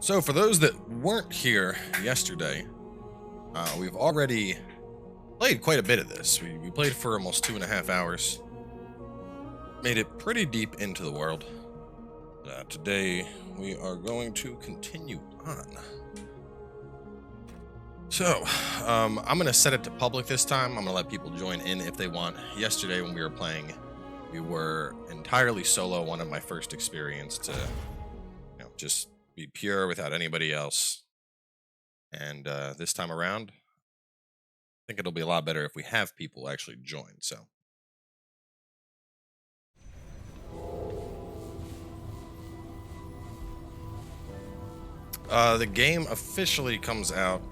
So for those that weren't here yesterday, we've already played quite a bit of this. We played for almost 2.5 hours. Made it pretty deep into the world. Today we are going to continue on. So, I'm going to set it to public this time. I'm going to let people join in if they want. Yesterday when we were playing, we were entirely solo, one of my first experience to, just be pure without anybody else. And this time around, I think it'll be a lot better if we have people actually join, so. The game officially comes out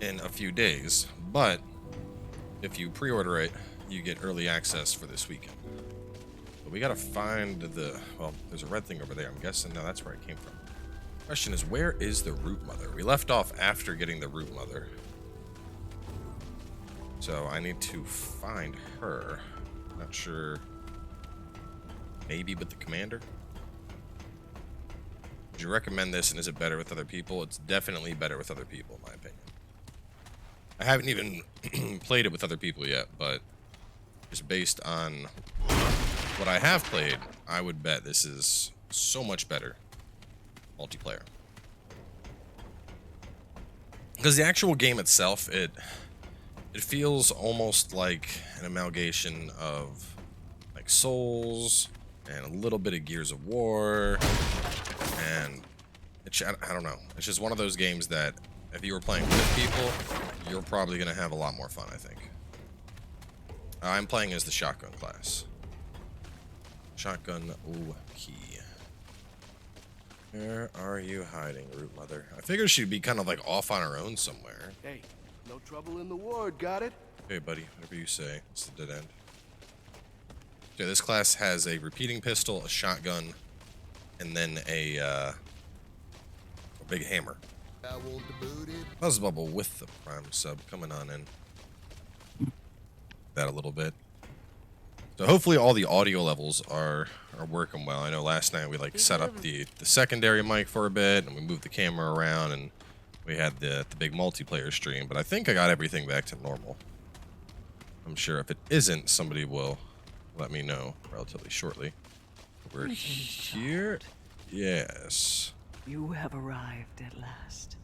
in a few days, but if you pre-order it, you get early access for this weekend. But we gotta find well, there's a red thing over there. I'm guessing, no, that's where it came from. Question is, where is the root mother? We left off after getting the root mother. So I need to find her. Not sure. Maybe with the commander? Would you recommend this, and is it better with other people? It's definitely better with other people, in my opinion. I haven't even played it with other people yet, but just based on what I have played, I would bet this is so much better multiplayer. Because the actual game itself, it feels almost like an amalgamation of like Souls and a little bit of Gears of War, and I don't know. It's just one of those games that if you were playing with people, you're probably going to have a lot more fun, I think. I'm playing as the shotgun class. Shotgun key. Where are you hiding, Root Mother? I figured she'd be kind of like off on her own somewhere. Hey, no trouble in the ward, got it? Hey, buddy, whatever you say. It's the dead end. Okay, this class has a repeating pistol, a shotgun, and then a big hammer. Buzz Bubble with the Prime sub coming on in. That a little bit. So hopefully all the audio levels are working well. I know last night we set up the secondary mic for a bit, and we moved the camera around, and we had the big multiplayer stream, but I think I got everything back to normal. I'm sure if it isn't, somebody will let me know relatively shortly. We're here. Yes. You have arrived at last.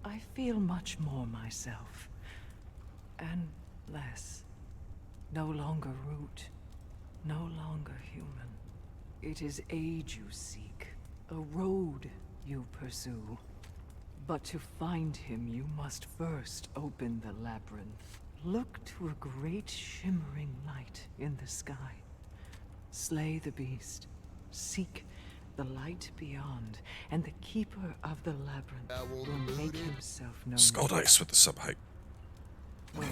I feel much more myself. And less. No longer root. No longer human. It is aid you seek. A road you pursue. But to find him, you must first open the labyrinth. Look to a great shimmering light in the sky. Slay the beast. Seek the light beyond, and the keeper of the labyrinth will make himself known. Skull Dice with the sub hype. Wait.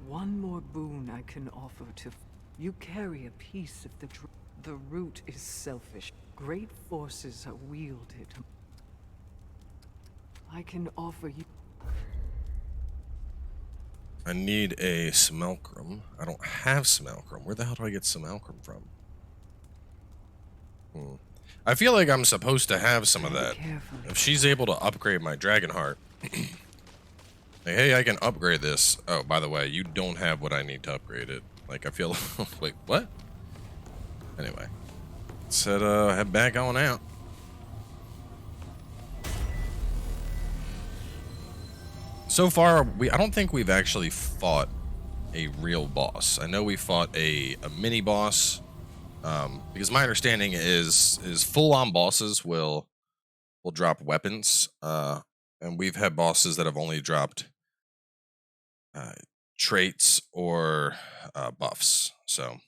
One more boon I can offer to... You carry a piece of the root is selfish. Great forces are wielded. I can offer you... I need a Smelkrum. I don't have Smelkrum. Where the hell do I get Smelkrum from? I feel like I'm supposed to have some of that. If she's able to upgrade my Dragon Heart. Like, hey, I can upgrade this. Oh, by the way, you don't have what I need to upgrade it. Like, I feel... Wait, what? Anyway. Let's head back on out. So far, I don't think we've actually fought a real boss. I know we fought a mini boss. Because my understanding is full-on bosses will drop weapons. And we've had bosses that have only dropped traits or buffs. So,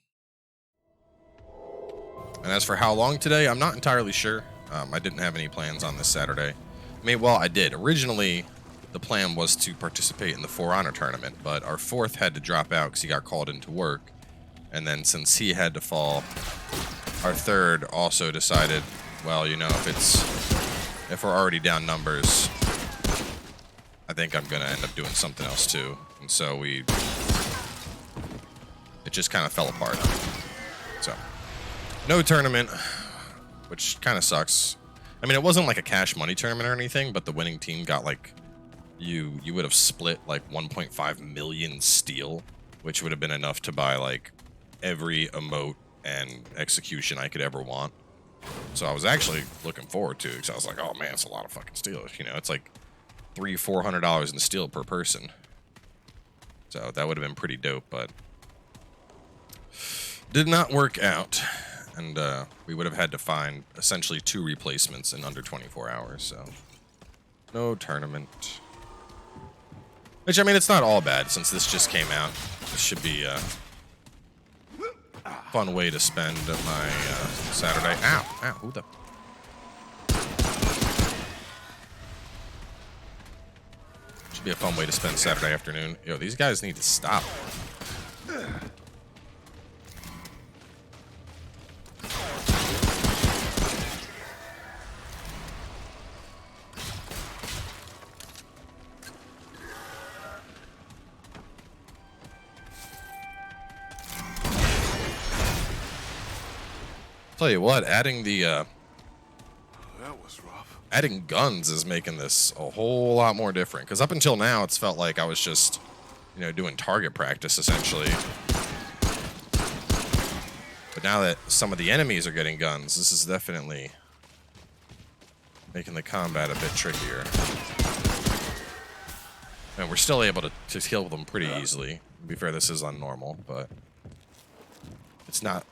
and as for how long today, I'm not entirely sure. I didn't have any plans on this Saturday. I mean, well, I did. Originally, the plan was to participate in the For Honor tournament, but our fourth had to drop out because he got called into work. And then since he had to fall, our third also decided, well, if we're already down numbers, I think I'm going to end up doing something else too. And so it just kind of fell apart. So, no tournament, which kind of sucks. I mean, it wasn't like a cash money tournament or anything, but the winning team got like, you would have split like 1.5 million steel, which would have been enough to buy like every emote and execution I could ever want. So I was actually looking forward to it, because I was like, oh man, it's a lot of fucking steel. You know, it's like $300-400 in steel per person. So that would have been pretty dope, but did not work out. And we would have had to find essentially 2 replacements in under 24 hours, so no tournament. Which, I mean, it's not all bad since this just came out. This should be a fun way to spend my Saturday. Ow, ow, who the... Should be a fun way to spend Saturday afternoon. Yo, these guys need to stop. Tell you what, adding the That was rough. adding guns is making this a whole lot more different. Because up until now, it's felt like I was just, you know, doing target practice essentially. But now that some of the enemies are getting guns, this is definitely making the combat a bit trickier. And we're still able to kill them pretty easily. To be fair, this is on normal, but it's not.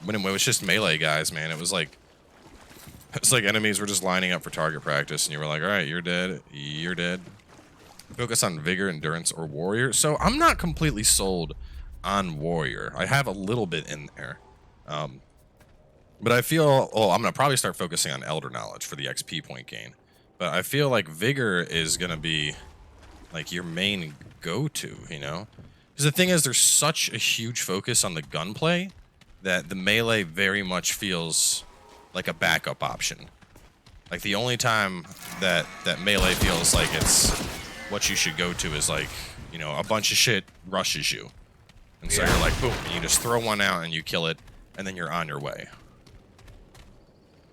When it was just melee guys, man, it was like enemies were just lining up for target practice, and you were like, all right, you're dead, you're dead. Focus on vigor, endurance, or warrior. So I'm not completely sold on warrior. I have a little bit in there, but I feel, oh, I'm gonna probably start focusing on elder knowledge for the XP point gain. But I feel like vigor is gonna be like your main go-to, you know? Because the thing is, there's such a huge focus on the gunplay that the melee very much feels like a backup option. Like the only time that melee feels like it's what you should go to is like, you know, a bunch of shit rushes you. And so you're like, boom, and you just throw one out and you kill it, and then you're on your way.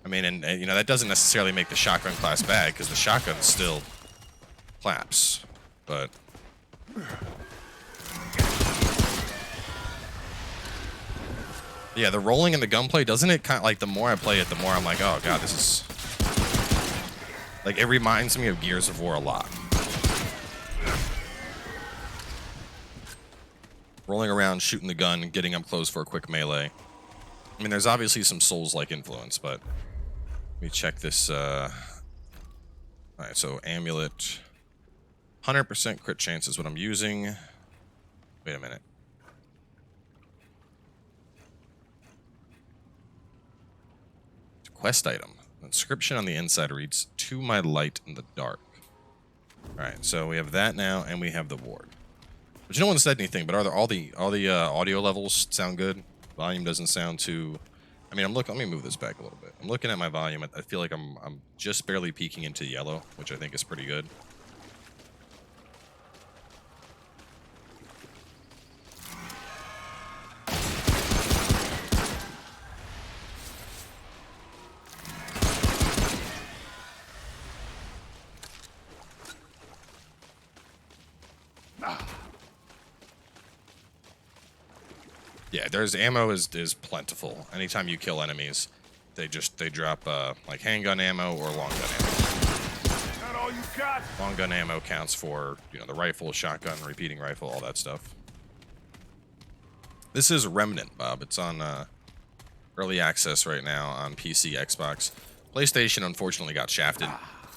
I mean, and you know, that doesn't necessarily make the shotgun class bad, because the shotgun still claps, but... Yeah, the rolling and the gunplay, doesn't it kind of, like, the more I play it, the more I'm like, oh god, this is... Like, it reminds me of Gears of War a lot. Rolling around, shooting the gun, getting up close for a quick melee. I mean, there's obviously some Souls-like influence, but... Let me check this, Alright, so Amulet... 100% crit chance is what I'm using. Wait a minute. Quest item. Inscription on the inside reads, "To my light in the dark." Alright, so we have that now, and we have the ward. But no one said anything, but are there all the audio levels sound good? Volume doesn't sound too... I mean, let me move this back a little bit. I'm looking at my volume. I feel like I'm just barely peeking into yellow, which I think is pretty good. Yeah, there's ammo is plentiful. Anytime you kill enemies, they drop like handgun ammo or long gun ammo. Not all you got. Long gun ammo counts for, you know, the rifle, shotgun, repeating rifle, all that stuff. This is Remnant, Bob. It's on early access right now on PC, Xbox. PlayStation unfortunately got shafted.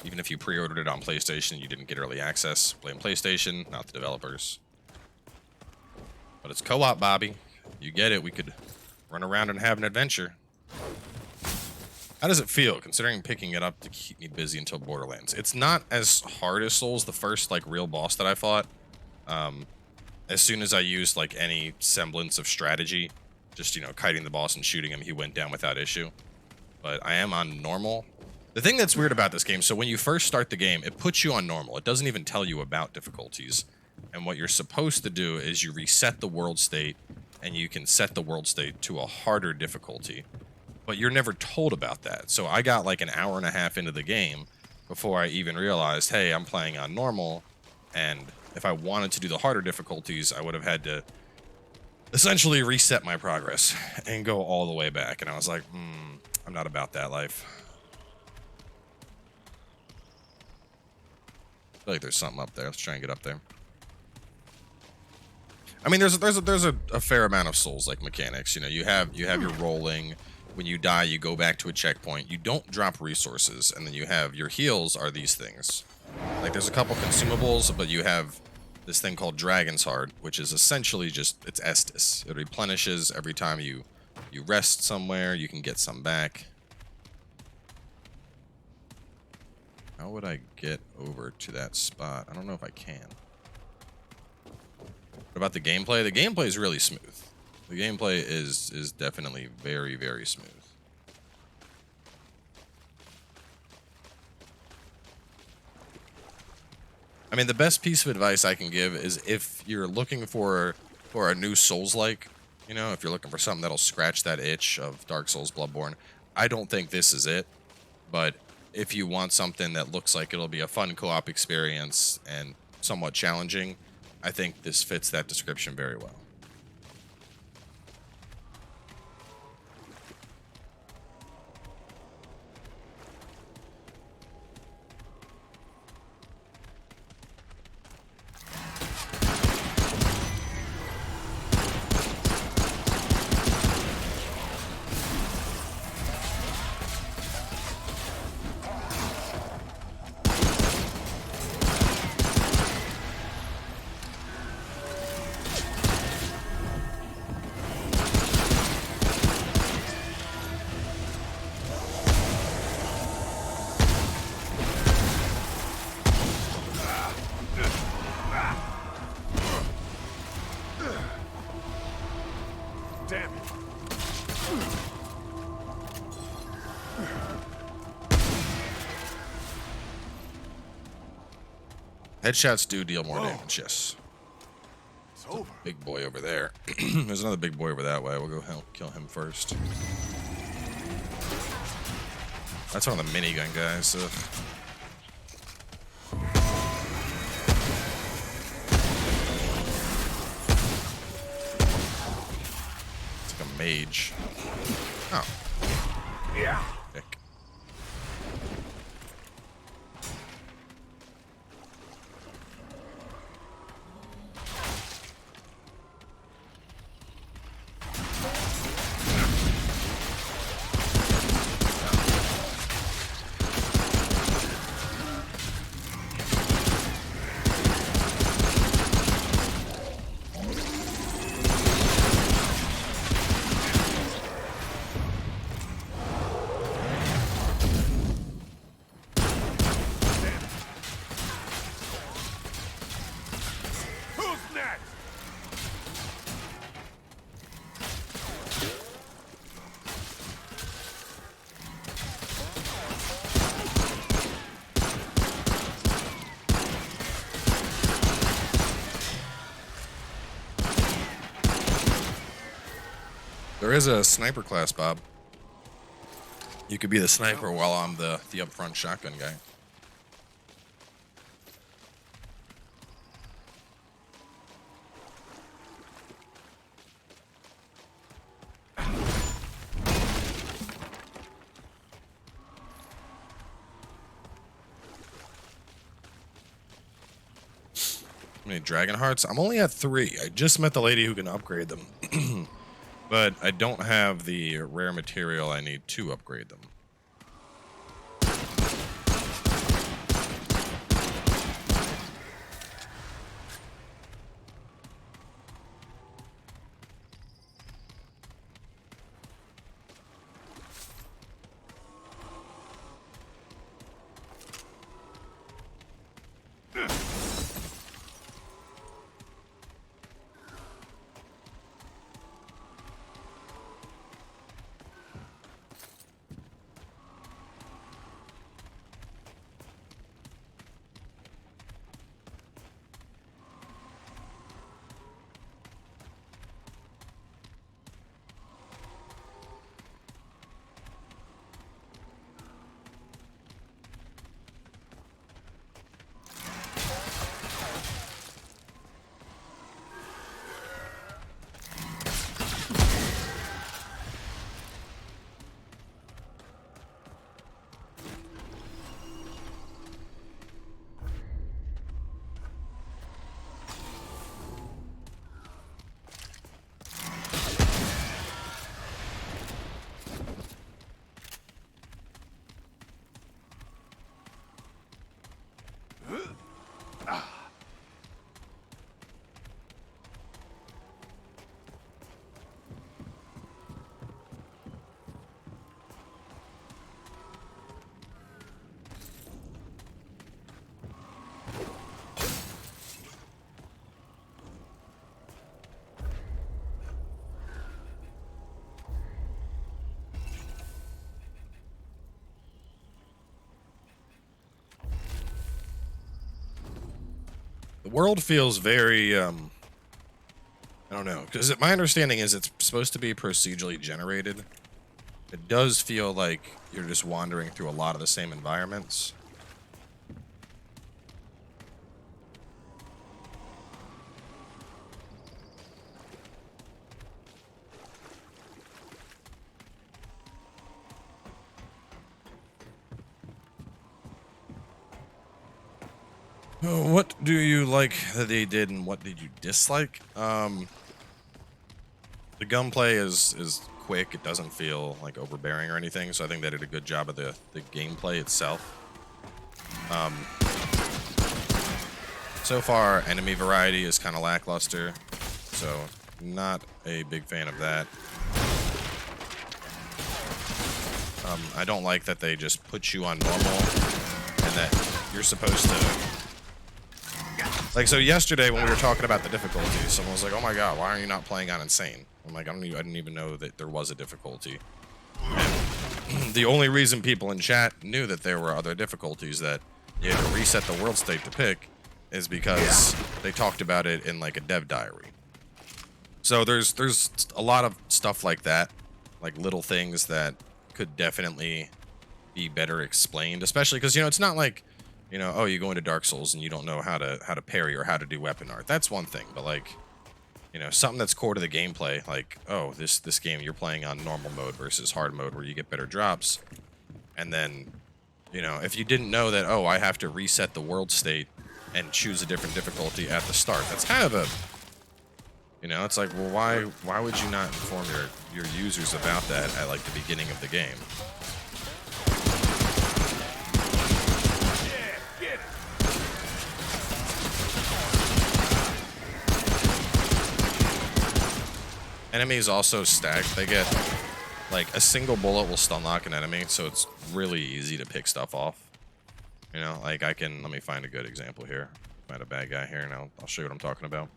Even if you pre-ordered it on PlayStation, you didn't get early access. Blame PlayStation, not the developers. But it's co-op, Bobby. You get it. We could run around and have an adventure. How does it feel, considering picking it up to keep me busy until Borderlands? It's not as hard as Souls, the first, like, real boss that I fought. As soon as I used, like, any semblance of strategy, just, you know, kiting the boss and shooting him, he went down without issue. But I am on normal. The thing that's weird about this game, so when you first start the game, it puts you on normal. It doesn't even tell you about difficulties. And what you're supposed to do is you reset the world state, and you can set the world state to a harder difficulty. but you're never told about that. So I got like an hour and a half into the game before I even realized, hey, I'm playing on normal, and if I wanted to do the harder difficulties, I would have had to essentially reset my progress and go all the way back. And I was like, I'm not about that life. I feel like there's something up there. Let's try and get up there. I mean, there's a fair amount of Souls-like mechanics. You know, you have your rolling. When you die, you go back to a checkpoint. You don't drop resources, and then you have your heals are these things. Like, there's a couple consumables, but you have this thing called Dragon's Heart, which is essentially just, it's Estus. It replenishes every time you rest somewhere. You can get some back. How would I get over to that spot? I don't know if I can. What about the gameplay? The gameplay is really smooth. The gameplay is definitely very, very smooth. I mean, the best piece of advice I can give is if you're looking for a new Souls-like, you know, if you're looking for something that'll scratch that itch of Dark Souls, Bloodborne, I don't think this is it. But if you want something that looks like it'll be a fun co-op experience and somewhat challenging, I think this fits that description very well. Damn it. Headshots do deal more damage, yes. It's over. Big boy over there. There's another big boy over that way. We'll go help kill him first. That's one of the minigun guys. Ugh. It's like a mage. Oh. Yeah. Dick. Who's next? There is a sniper class, Bob. You could be the sniper while I'm the upfront shotgun guy. How many dragon hearts? I'm only at 3. I just met the lady who can upgrade them. But I don't have the rare material I need to upgrade them. The world feels very, I don't know, because my understanding is it's supposed to be procedurally generated. It does feel like you're just wandering through a lot of the same environments. What do you like that they did, and what did you dislike? The gunplay is quick. It doesn't feel like overbearing or anything, so I think they did a good job of the gameplay itself. So far, enemy variety is kind of lackluster, so not a big fan of that. I don't like that they just put you on normal and that you're supposed to... Like, so yesterday when we were talking about the difficulties, someone was like, oh my god, why are you not playing on insane? I'm like, I didn't even know that there was a difficulty. And the only reason people in chat knew that there were other difficulties that you had to reset the world state to pick is because they talked about it in like a dev diary. So there's a lot of stuff like that, like little things that could definitely be better explained, especially because, you know, it's not like, you know, oh, you go into Dark Souls and you don't know how to parry or how to do weapon art. That's one thing, but like, you know, something that's core to the gameplay, like, oh, this game you're playing on normal mode versus hard mode where you get better drops. And then, you know, if you didn't know that, oh, I have to reset the world state and choose a different difficulty at the start, that's kind of a, you know, it's like, well, why would you not inform your users about that at like the beginning of the game? Enemies also stack. They get, like, a single bullet will stun lock an enemy, so it's really easy to pick stuff off. You know, like, let me find a good example here. Find a bad guy here, and I'll show you what I'm talking about.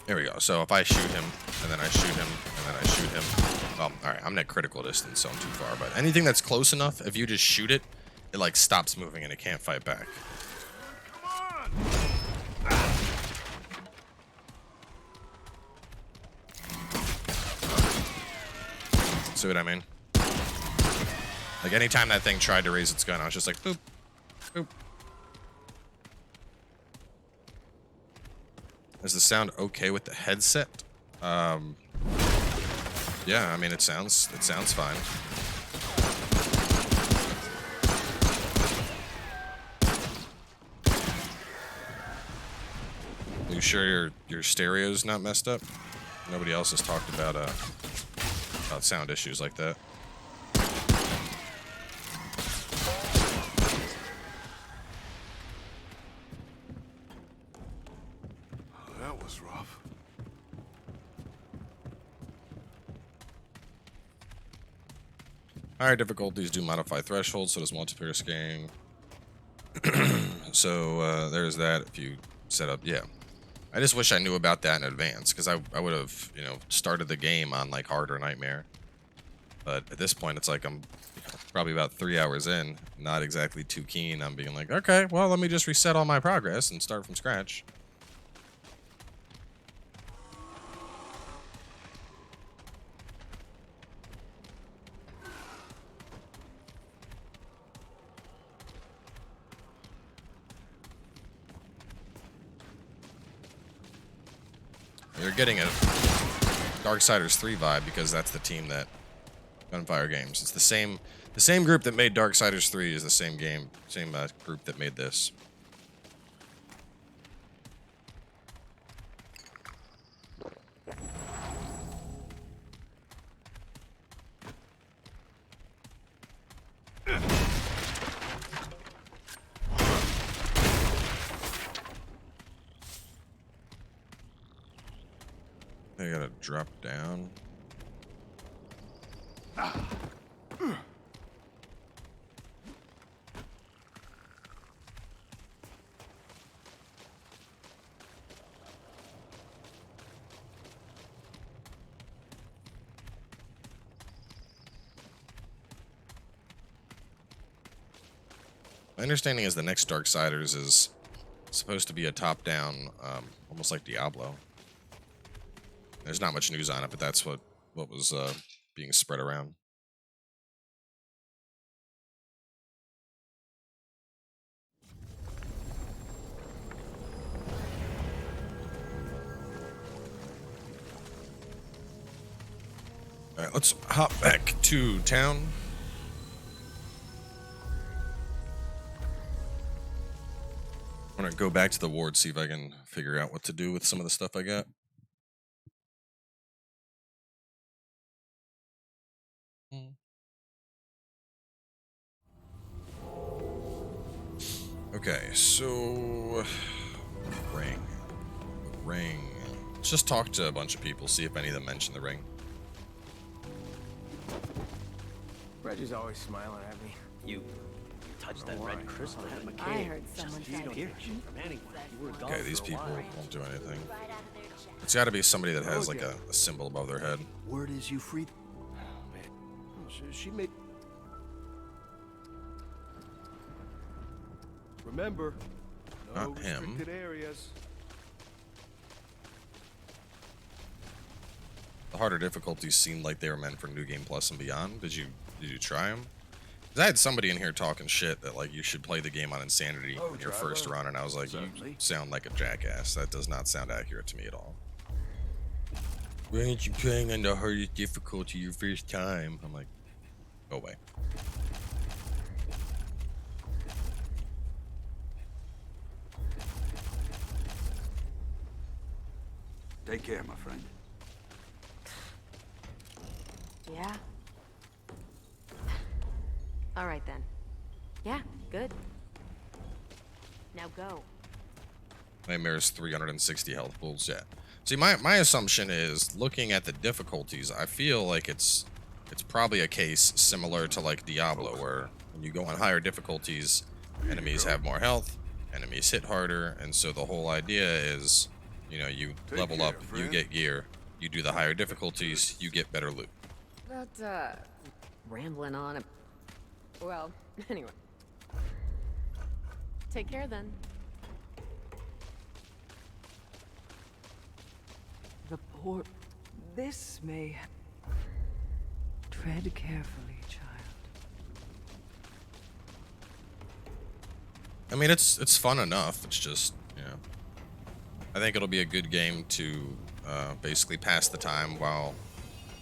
There we go. So if I shoot him, and then I shoot him, and then I shoot him. Well, alright, I'm at critical distance, so I'm too far, but anything that's close enough, if you just shoot it, it like stops moving and it can't fight back. See what I mean? Like anytime that thing tried to raise its gun, I was just like, boop, boop. Is the sound okay with the headset? Yeah, I mean it sounds fine. You sure your stereo's not messed up? Nobody else has talked about sound issues like that. That was rough. Higher difficulties do modify thresholds, so does multiplayer scaling. So there's that. If you set up, yeah. I just wish I knew about that in advance, because I would have, you know, started the game on like hard or nightmare. But at this point, it's like I'm probably about 3 hours in, not exactly too keen on being like, okay, well, let me just reset all my progress and start from scratch. You're getting a Darksiders 3 vibe because that's the team that Gunfire Games. It's the same group that made Darksiders 3 is the same group that made this. I gotta drop down. My understanding is the next Darksiders is supposed to be a top-down, almost like Diablo. There's not much news on it, but that's what was being spread around. All right, let's hop back to town. I'm gonna go back to the ward, see if I can figure out what to do with some of the stuff I got. Okay, so ring. Let's just talk to a bunch of people, see if any of them mention the ring. Reggie's always smiling at me. You touched that red crystal at McCabe. I heard someone You don't hear shit from anyone. You were gone Okay, these for a people while. won't do anything. It's got to be somebody that has like a symbol above their head. Word is you freed. Man, she made. Remember, no Not him. restricted areas. The harder difficulties seemed like they were meant for New Game Plus and beyond. Did you try them? I had somebody in here talking shit that like you should play the game on Insanity in your first run, and I was like, you sound like a jackass. That does not sound accurate to me at all. Why aren't you playing on the hardest difficulty your first time? I'm like, go away. Take care, my friend. Yeah. All right then. Yeah, good. Now go. Nightmare's 360 health pools, yeah. See, my assumption is, looking at the difficulties, I feel like it's probably a case similar to like Diablo, where when you go on higher difficulties, enemies have more health, enemies hit harder, and so the whole idea is, you know, you level up, you get gear, you do the higher difficulties, you get better loot. That, rambling on. Well, anyway. Take care then. The poor... This may... Tread carefully, child. I mean, it's fun enough. It's just, you know, I think it'll be a good game to basically pass the time while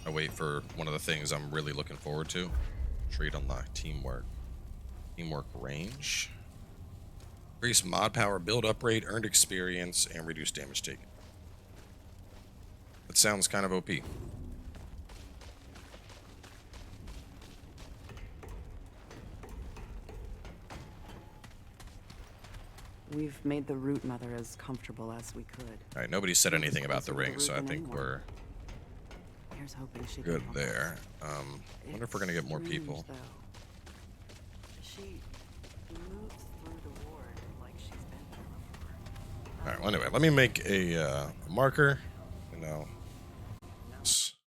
I wait for one of the things I'm really looking forward to. Trait unlock, teamwork. Teamwork range. Increase mod power, build up rate, earned experience, and reduce damage taken. That sounds kind of OP. We've made the root mother as comfortable as we could. All right, nobody said anything about the ring, so I think we're Here's hoping she good can help there. us. Wonder if we're gonna get more Strange, people. though. She moves through the ward like she's been here before. All right. Well, anyway, let me make a marker, and I'll